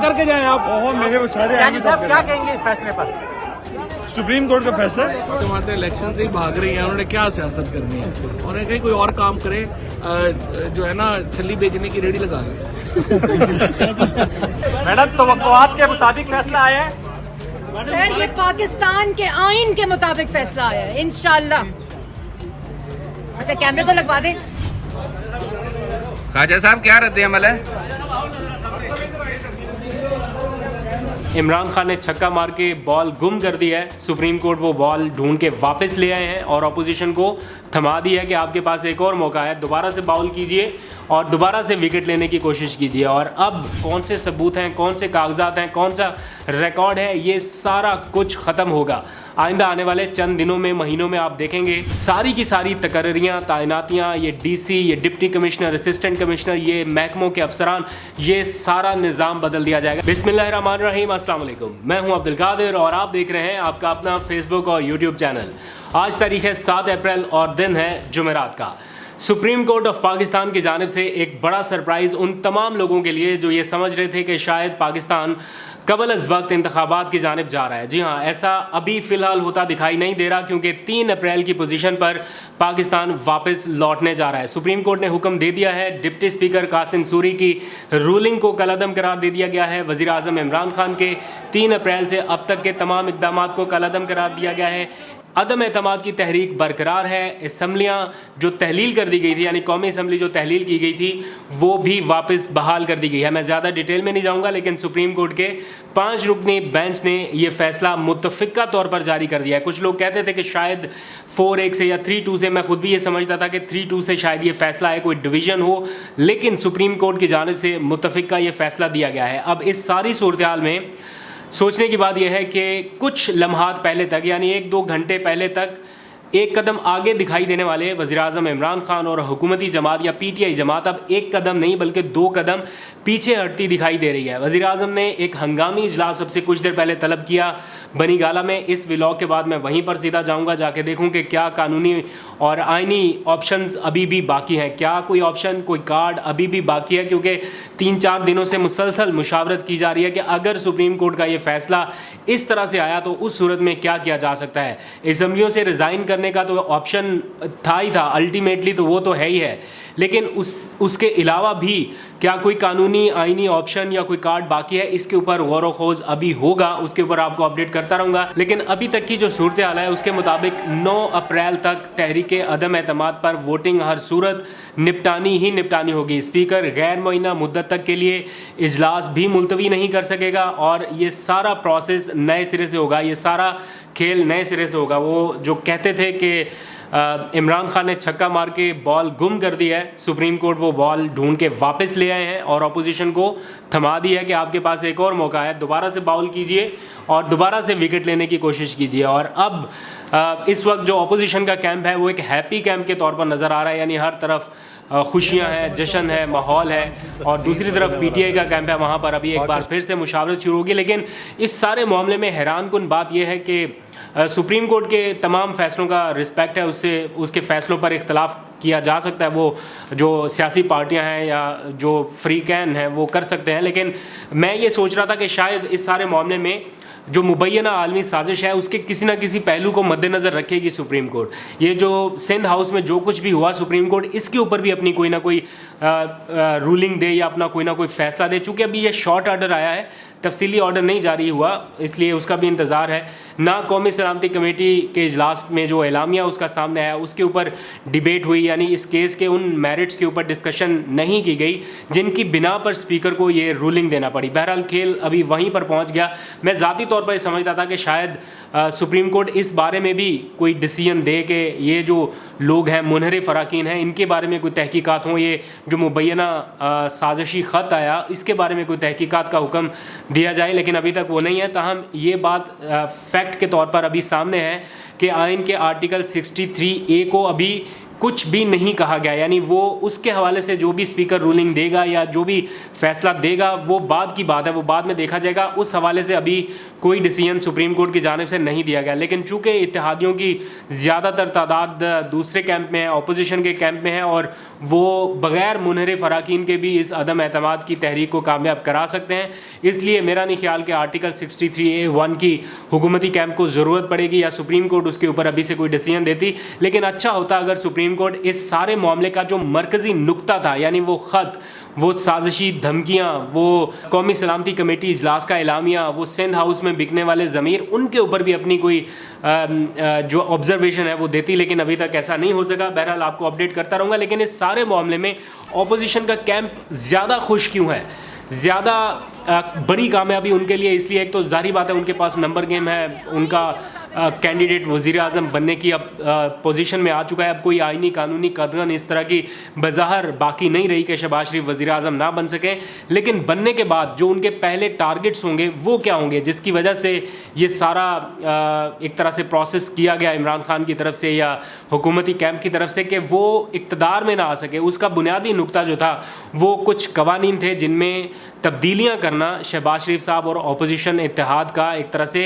करके जाएं आप। ओहो मेरे वो सारे क्या कहेंगे इस फैसले पर? सुप्रीम कोर्ट का फैसला है। टमाटर इलेक्शन से ही भाग रही हैं, उन्होंने क्या सियासत करनी है? उन्होंने कहीं कोई और काम करे, जो है ना छल्ली बेचने की रेडी लगा दें। मैडम तवक्कुआत के मुताबिक फैसला आया है? सर ये पाकिस्तान के आइन के मुताबिक फैसला आया है इंशाल्लाह। अच्छा कैमरे तो लगवा दें। खाजा साहब क्या रद्द अमल है? इमरान खान ने छक्का मार के बॉल गुम कर दी है। सुप्रीम कोर्ट वो बॉल ढूंढ के वापस ले आए हैं और अपोजिशन को थमा दी है कि आपके पास एक और मौका है, दोबारा से बाउल कीजिए और दोबारा से विकेट लेने की कोशिश कीजिए। और अब कौन से सबूत हैं, कौन से कागजात हैं, कौन सा रिकॉर्ड है, ये सारा कुछ ख़त्म होगा आइंदा आने वाले चंद दिनों में, महीनों में। आप देखेंगे सारी की सारी तकर्रियाँ, तैनातियाँ, ये डीसी, ये डिप्टी कमिश्नर, असिस्टेंट कमिश्नर, ये महकमों के अफसरान, ये सारा निज़ाम बदल दिया जाएगा। बिस्मिल्लाहिर्रहमानिर्रहीम, अस्सलाम वालेकुम। मैं हूं अब्दुल कादिर और आप देख रहे हैं आपका अपना फेसबुक और यूट्यूब चैनल। आज तारीख है 7 अप्रैल और दिन है जुमेरात का। सुप्रीम कोर्ट ऑफ पाकिस्तान की जानिब से एक बड़ा सरप्राइज़ उन तमाम लोगों के लिए जो ये समझ रहे थे कि शायद पाकिस्तान कबल अज़ वक्त इंतखाबात की जानिब जा रहा है। जी हाँ, ऐसा अभी फ़िलहाल होता दिखाई नहीं दे रहा, क्योंकि 3 अप्रैल की पोजीशन पर पाकिस्तान वापस लौटने जा रहा है। सुप्रीम कोर्ट ने हुक्म दे दिया है, डिप्टी स्पीकर कासिम सूरी की रूलिंग को कलअदम करार दे दिया गया है। वज़ीर आज़म इमरान खान के 3 अप्रैल से अब तक के तमाम इक़दाम को कलअदम करार दिया गया है। अदम एतमाद की तहरीक बरकरार है। असम्बलियाँ जो तहलील कर दी गई थी, यानी कौमी असम्बली जो तहलील की गई थी, वो भी वापस बहाल कर दी गई है। मैं ज़्यादा डिटेल में नहीं जाऊँगा, लेकिन सुप्रीम कोर्ट के 5 रुकनी बेंच ने ये फ़ैसला मुत्तफ़िक़ा तौर पर जारी कर दिया है। कुछ लोग कहते थे कि शायद 4-1 से या 3-2 से, मैं खुद भी ये समझता था कि 3-2 से शायद ये फ़ैसला है, कोई डिवीज़न हो, लेकिन सुप्रीम कोर्ट की जानिब से मुत्तफ़िक़ा ये फ़ैसला दिया गया है। अब इस सारी सूरत हाल में सोचने की बात यह है कि कुछ लम्हात पहले तक, यानी 1-2 घंटे पहले तक, एक कदम आगे दिखाई देने वाले वज़ीर आज़म इमरान खान और हुकूमती जमात या पीटीआई जमात अब एक कदम नहीं बल्कि 2 कदम पीछे हटती दिखाई दे रही है। वज़ीर आज़म ने एक हंगामी इजलास सबसे कुछ देर पहले तलब किया बनी गाला में। इस व्लॉग के बाद मैं वहीं पर सीधा जाऊंगा, जाके देखूं कि क्या कानूनी और आइनी ऑप्शंस अभी भी बाकी हैं, क्या कोई ऑप्शन, कोई कार्ड अभी भी बाकी है, क्योंकि 3-4 दिनों से मुसलसल मुशावरत की जा रही है कि अगर सुप्रीम कोर्ट का ये फ़ैसला इस तरह से आया तो उस सूरत में क्या किया जा सकता है। असम्बलियों से रिज़ाइन करने का तो ऑप्शन था ही था, अल्टीमेटली तो वो तो है ही है, लेकिन उसके अलावा भी क्या कोई कानूनी आइनी ऑप्शन या कोई कार्ड बाकी है, इसके ऊपर गौर व खोज अभी होगा, उसके ऊपर आपको अपडेट करता रहूँगा। लेकिन अभी तक की जो सूरत हाल है उसके मुताबिक 9 अप्रैल तक तहरीक अदम एतमाद पर वोटिंग हर सूरत निपटानी ही निपटानी होगी। स्पीकर गैर मुअय्यना मुद्दत तक के लिए इजलास भी मुलतवी नहीं कर सकेगा और ये सारा प्रोसेस नए सिरे से होगा, ये सारा खेल नए सिरे से होगा। वो जो कहते थे कि इमरान खान ने छक्का मार के बॉल गुम कर दी है, सुप्रीम कोर्ट वो बॉल ढूंढ के वापस ले आए हैं और अपोजिशन को थमा दी है कि आपके पास एक और मौका है, दोबारा से बाउल कीजिए और दोबारा से विकेट लेने की कोशिश कीजिए। और अब इस वक्त जो अपोजिशन का कैंप है वो एक हैप्पी कैंप के तौर पर नज़र आ रहा है, यानी हर तरफ खुशियाँ हैं, जश्न है, माहौल है। और दूसरी तरफ पीटीआई का कैंप है, वहाँ पर अभी एक बार फिर से मुशावरत शुरू होगी। लेकिन इस सारे मामले में हैरान कुन बात यह है कि सुप्रीम कोर्ट के तमाम फैसलों का रिस्पेक्ट है, उससे उसके फ़ैसलों पर इख्तलाफ किया जा सकता है, वो जो सियासी पार्टियां हैं या जो फ्री कैन हैं वो कर सकते हैं। लेकिन मैं ये सोच रहा था कि शायद इस सारे मामले में जो मुबैना आलमी साजिश है उसके किसी ना किसी पहलू को मद्देनज़र रखेगी सुप्रीम कोर्ट। ये जो सिंध हाउस में जो कुछ भी हुआ, सुप्रीम कोर्ट इसके ऊपर भी अपनी कोई ना कोई रूलिंग दे या अपना कोई ना कोई फ़ैसला दे। चूँकि अभी ये शॉर्ट ऑर्डर आया है, तफसीली ऑर्डर नहीं जारी हुआ, इसलिए उसका भी इंतज़ार है। ना कौमी सलामती कमेटी के इजलास में जो एलामिया उसका सामने आया उसके ऊपर डिबेट हुई, यानी इस केस के उन मेरिट्स के ऊपर डिस्कशन नहीं की गई जिनकी बिना पर स्पीकर को ये रूलिंग देना पड़ी। बहरहाल खेल अभी वहीं पर पहुंच गया। मैं ज़ाती तौर पर समझता था कि शायद सुप्रीम कोर्ट इस बारे में भी कोई डिसीजन दे कि ये जो लोग हैं, मुनहरिफ अराकीन हैं, इनके बारे में कोई तहकीकात हों, ये जो मुबैना साजिशी ख़त आया इसके बारे में कोई तहकीकात का हुक्म दिया जाए, लेकिन अभी तक वो नहीं है। ताहम ये बात फैक्ट के तौर पर अभी सामने है कि आइन के आर्टिकल 63A को अभी कुछ भी नहीं कहा गया, यानी वो उसके हवाले से जो भी स्पीकर रूलिंग देगा या जो भी फैसला देगा वो बाद की बात है, वो बाद में देखा जाएगा। उस हवाले से अभी कोई डिसीजन सुप्रीम कोर्ट की जानिब से नहीं दिया गया। लेकिन चूंकि इत्तेहादियों की ज़्यादातर तादाद दूसरे कैंप में है, अपोजिशन के कैंप में है, और वो बग़ैर मुनहरिफ अरकान के भी इस अदम एतमाद की तहरीक को कामयाब करा सकते हैं, इसलिए मेरा नहीं ख्याल कि आर्टिकल 63A(1) की हुकूमती कैंप को ज़रूरत पड़ेगी या सुप्रीम कोर्ट उसके ऊपर अभी से कोई डिसीजन देती। लेकिन अच्छा होता अगर सुप्रीम कोर्ट इस सारे मामले का जो मरकज़ी नुक्ता था, यानी वो ख़त, वो साजिशी धमकियाँ, वो कौमी सलामती कमेटी इजलास का एलामिया, वो सिंध हाउस में बिकने वाले ज़मीर, उनके ऊपर भी अपनी कोई जो ऑब्जर्वेशन है वो देती। लेकिन अभी तक ऐसा नहीं हो सका। बहरहाल आपको अपडेट करता रहूँगा। लेकिन इस सारे मामले में अपोजिशन का कैंप ज़्यादा खुश क्यों है, ज़्यादा बड़ी कामयाबी उनके लिए इसलिए, एक तो जाहिर बात है उनके पास नंबर गेम है, उनका कैंडिडेट वज़ीर आज़म बनने की अब पोजीशन में आ चुका है। अब कोई आइनी कानूनी कदगन इस तरह की बज़ाहिर बाकी नहीं रही कि शहबाज शरीफ वज़ीर आज़म ना बन सकें। लेकिन बनने के बाद जो उनके पहले टारगेट्स होंगे वो क्या होंगे, जिसकी वजह से ये सारा एक तरह से प्रोसेस किया गया इमरान खान की तरफ से या हुकूमती कैंप की तरफ से कि वो इक़्तिदार में ना आ सके। उसका बुनियादी नुक्ता जो था वो कुछ कवानीन थे जिनमें तब्दीलियाँ करना शहबाज शरीफ साहब और अपोजिशन इत्तेहाद का एक तरह से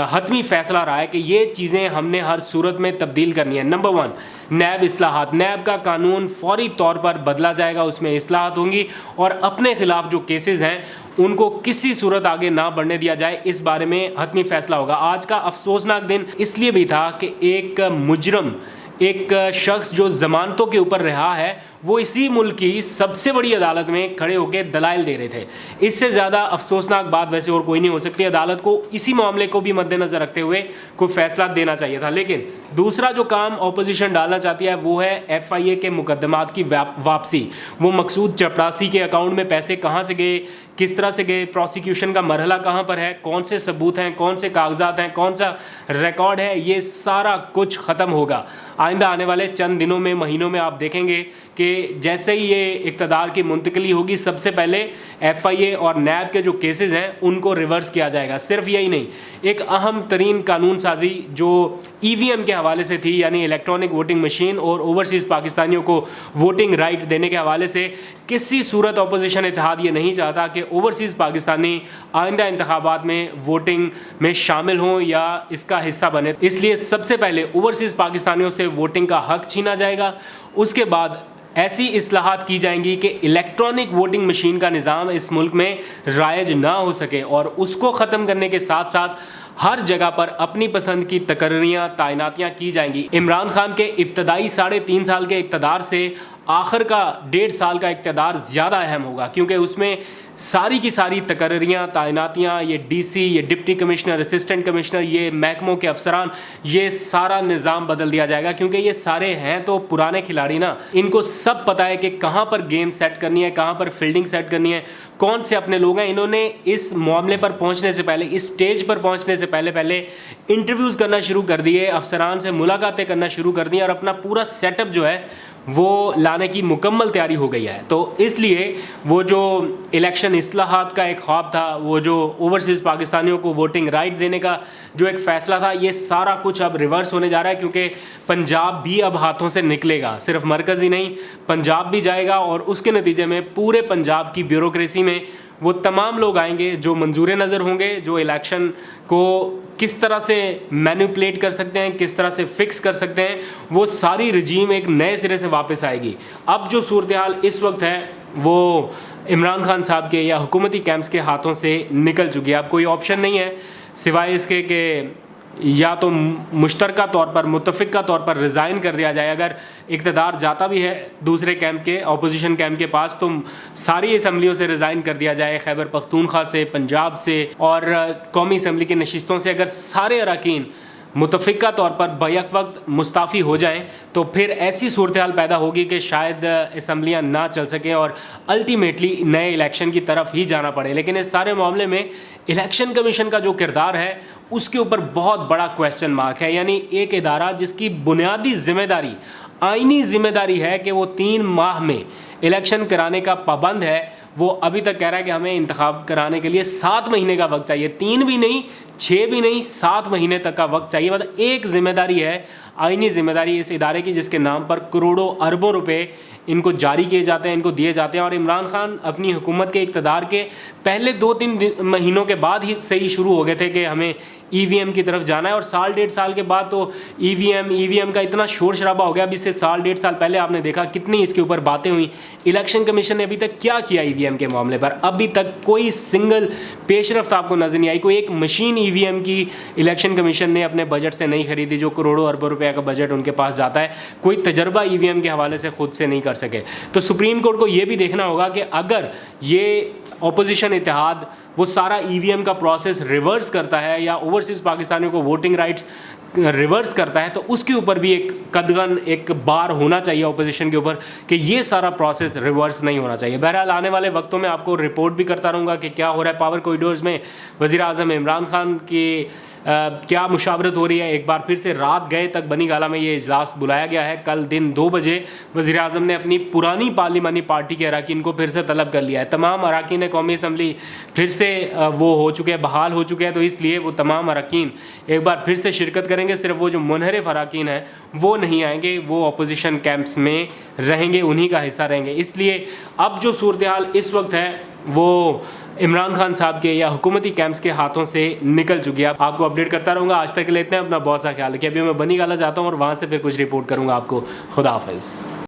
हतमी फ़ैसला रहा है कि ये चीज़ें हमने हर सूरत में तब्दील करनी है। नंबर 1, नैब इस्लाहात। नैब का कानून फौरी तौर पर बदला जाएगा, उसमें इस्लाहात होंगी और अपने ख़िलाफ़ जो केसेस हैं उनको किसी सूरत आगे ना बढ़ने दिया जाए, इस बारे में हतमी फ़ैसला होगा। आज का अफसोसनाक दिन इसलिए भी था कि एक मुजरम, एक शख्स जो ज़मानतों के ऊपर रहा है, वो इसी मुल्क की सबसे बड़ी अदालत में खड़े होकर दलाइल दे रहे थे। इससे ज़्यादा अफसोसनाक बात वैसे और कोई नहीं हो सकती। अदालत को इसी मामले को भी मद्देनज़र रखते हुए कोई फ़ैसला देना चाहिए था। लेकिन दूसरा जो काम अपोजिशन डालना चाहती है वो है FIA के मुकदमात की वापसी। वो मकसूद चपड़ासी के अकाउंट में पैसे कहाँ से गए, किस तरह से गए, प्रोसिक्यूशन का मरहला कहाँ पर है, कौन से सबूत हैं, कौन से कागजात हैं, कौन सा रिकॉर्ड है, ये सारा कुछ ख़त्म होगा। आइंदा आने वाले चंद दिनों में, महीनों में आप देखेंगे कि जैसे ही ये इक़्तिदार की मुंतकली होगी, सबसे पहले FIA और नैब के जो केसेस हैं उनको रिवर्स किया जाएगा। सिर्फ यही नहीं, एक अहम तरीन कानून साजी जो EVM के हवाले से थी, यानी इलेक्ट्रॉनिक वोटिंग मशीन और ओवरसीज़ पाकिस्तानियों को वोटिंग राइट देने के हवाले से, किसी सूरत अपोजिशन इत्तेहाद ये नहीं चाहता कि ओवरसीज़ पाकिस्तानी आइंदा इंतखाबात में वोटिंग में शामिल हों या इसका हिस्सा बने। इसलिए सबसे पहले ओवरसीज़ पाकिस्तानियों से वोटिंग का हक छीना जाएगा। उसके बाद ऐसी इस्लाहात की जाएंगी कि इलेक्ट्रॉनिक वोटिंग मशीन का निज़ाम इस मुल्क में राइज ना हो सके, और उसको ख़त्म करने के साथ साथ हर जगह पर अपनी पसंद की तकर्रियाँ, तैनातियाँ की जाएंगी। इमरान खान के इब्तदाई 3.5 साल के इक़्तिदार से आखिर का 1.5 साल का इक़्तिदार ज़्यादा अहम होगा, क्योंकि उसमें सारी की सारी तकर्रियाँ, तैनातियाँ, ये DC, ये डिप्टी कमिश्नर, असिस्टेंट कमिश्नर, ये महकमों के अफसरान, ये सारा निज़ाम बदल दिया जाएगा। क्योंकि ये सारे हैं तो पुराने खिलाड़ी ना, इनको सब पता है कि कहाँ पर गेम सेट करनी है, कहाँ पर फील्डिंग सेट करनी है, कौन से अपने लोग हैं। इन्होंने इस मामले पर पहुँचने से पहले, इस स्टेज पर पहुँचने से पहले इंटरव्यूज़ करना शुरू कर दिए, अफसरान से मुलाकातें करना शुरू कर दी और अपना पूरा सेटअप जो है वो लाने की मुकम्मल तैयारी हो गई है। तो इसलिए वो जो इलेक्शन इस्लाहात का एक ख्वाब था, वो जो ओवरसीज़ पाकिस्तानियों को वोटिंग राइट देने का जो एक फ़ैसला था, ये सारा कुछ अब रिवर्स होने जा रहा है। क्योंकि पंजाब भी अब हाथों से निकलेगा, सिर्फ मरकज़ ही नहीं, पंजाब भी जाएगा, और उसके नतीजे में पूरे पंजाब की ब्यूरोक्रेसी में वो तमाम लोग आएंगे जो मंजूर नज़र होंगे, जो इलेक्शन को किस तरह से मैनिपुलेट कर सकते हैं, किस तरह से फिक्स कर सकते हैं, वो सारी रजीम एक नए सिरे से वापस आएगी। अब जो सूरत हाल इस वक्त है वो इमरान खान साहब के या हुकूमती कैंप्स के हाथों से निकल चुकी है। अब कोई ऑप्शन नहीं है सिवाय इसके कि या तो मुश्तरका तौर पर, मुत्तफ़िक़ा तौर पर रिज़ाइन कर दिया जाए। अगर इक़्तिदार जाता भी है दूसरे कैंप के, अपोजिशन कैंप के पास, तो सारी असम्बलियों से रिज़ाइन कर दिया जाए, खैबर पख्तूनख्वा से, पंजाब से और कौमी असम्बली की नशिस्तों से। अगर सारे अरकान मुत्तफ़िक़ा तौर पर बैक वक्त मुस्ताफ़ी हो जाएं तो फिर ऐसी सूरत हाल पैदा होगी कि शायद असम्बलियाँ ना चल सकें और अल्टीमेटली नए इलेक्शन की तरफ ही जाना पड़े। लेकिन इस सारे मामले में इलेक्शन कमीशन का जो किरदार है उसके ऊपर बहुत बड़ा क्वेश्चन मार्क है। यानी एक इदारा जिसकी बुनियादी ज़िम्मेदारी, आइनी ज़िम्मेदारी है कि वो 3 माह में इलेक्शन कराने का पाबंद है, वो अभी तक कह रहा है कि हमें इंतखाब कराने के लिए 7 महीने का वक्त चाहिए। 3 भी नहीं, 6 भी नहीं, 7 महीने तक का वक्त चाहिए। मतलब एक ज़िम्मेदारी है आईनी जिम्मेदारी इस इदारे की जिसके नाम पर करोड़ों अरबों रुपए इनको जारी किए जाते हैं, इनको दिए जाते हैं। और इमरान खान अपनी हुकूमत के इक़्तिदार के पहले 2-3 महीनों के बाद ही सही शुरू हो गए थे कि हमें ईवीएम की तरफ जाना है, और साल 1.5 साल के बाद तो ईवीएम का इतना शोर शराबा हो गया। अभी से साल 1.5 साल पहले आपने देखा कितनी इसके ऊपर बातें हुई। इलेक्शन कमीशन ने अभी तक क्या किया ईवीएम के मामले पर? अभी तक कोई सिंगल पेशरफ्त आपको नजर नहीं आई। कोई एक मशीन ईवीएम की इलेक्शन कमीशन ने अपने बजट से नहीं खरीदी, जो करोड़ों अरबों रुपए का बजट उनके पास जाता है। कोई तजर्बा ईवीएम के हवाले से खुद से नहीं कर सके। तो सुप्रीम कोर्ट को ये भी देखना होगा कि अगर ये ऑपोजिशन इत्तेहाद वो सारा ईवीएम का प्रोसेस रिवर्स करता है या ओवरसीज़ पाकिस्तानियों को वोटिंग राइट्स रिवर्स करता है, तो उसके ऊपर भी एक कदगन, एक बार होना चाहिए ऑपोजिशन के ऊपर कि ये सारा प्रोसेस रिवर्स नहीं होना चाहिए। बहरहाल आने वाले वक्तों में आपको रिपोर्ट भी करता रहूँगा कि क्या हो रहा है पावर कॉरिडोर्स में। वज़ीर आज़म इमरान खान की क्या मुशावरत हो रही है। एक बार फिर से रात गए तक बनी गाला में ये इजलास बुलाया गया है। कल दिन 2 बजे वज़ीर आज़म ने अपनी पुरानी पार्लिमानी पार्टी के अरकान को फिर से तलब कर लिया है। तमाम अरकान कौमी असम्बली फिर से वो हो चुके हैं, बहाल हो चुके हैं, तो इसलिए वो तमाम अरकान एक बार फिर से शिरकत करेंगे। सिर्फ वो जो मुनहरिफ अरकान हैं वो नहीं आएंगे, वो अपोजिशन कैंप्स में रहेंगे, उन्हीं का हिस्सा रहेंगे। इसलिए अब जो सूरत हाल इस वक्त है वो इमरान खान साहब के या हुकूमती कैंप्स के हाथों से निकल चुकी है। आपको अपडेट करता रहूँगा। आज तक लेते हैं अपना बहुत सा ख्याल रखिए। अभी मैं बनी गाला जाता हूँ और वहाँ से फिर कुछ रिपोर्ट करूँगा आपको। खुदा हाफिज़।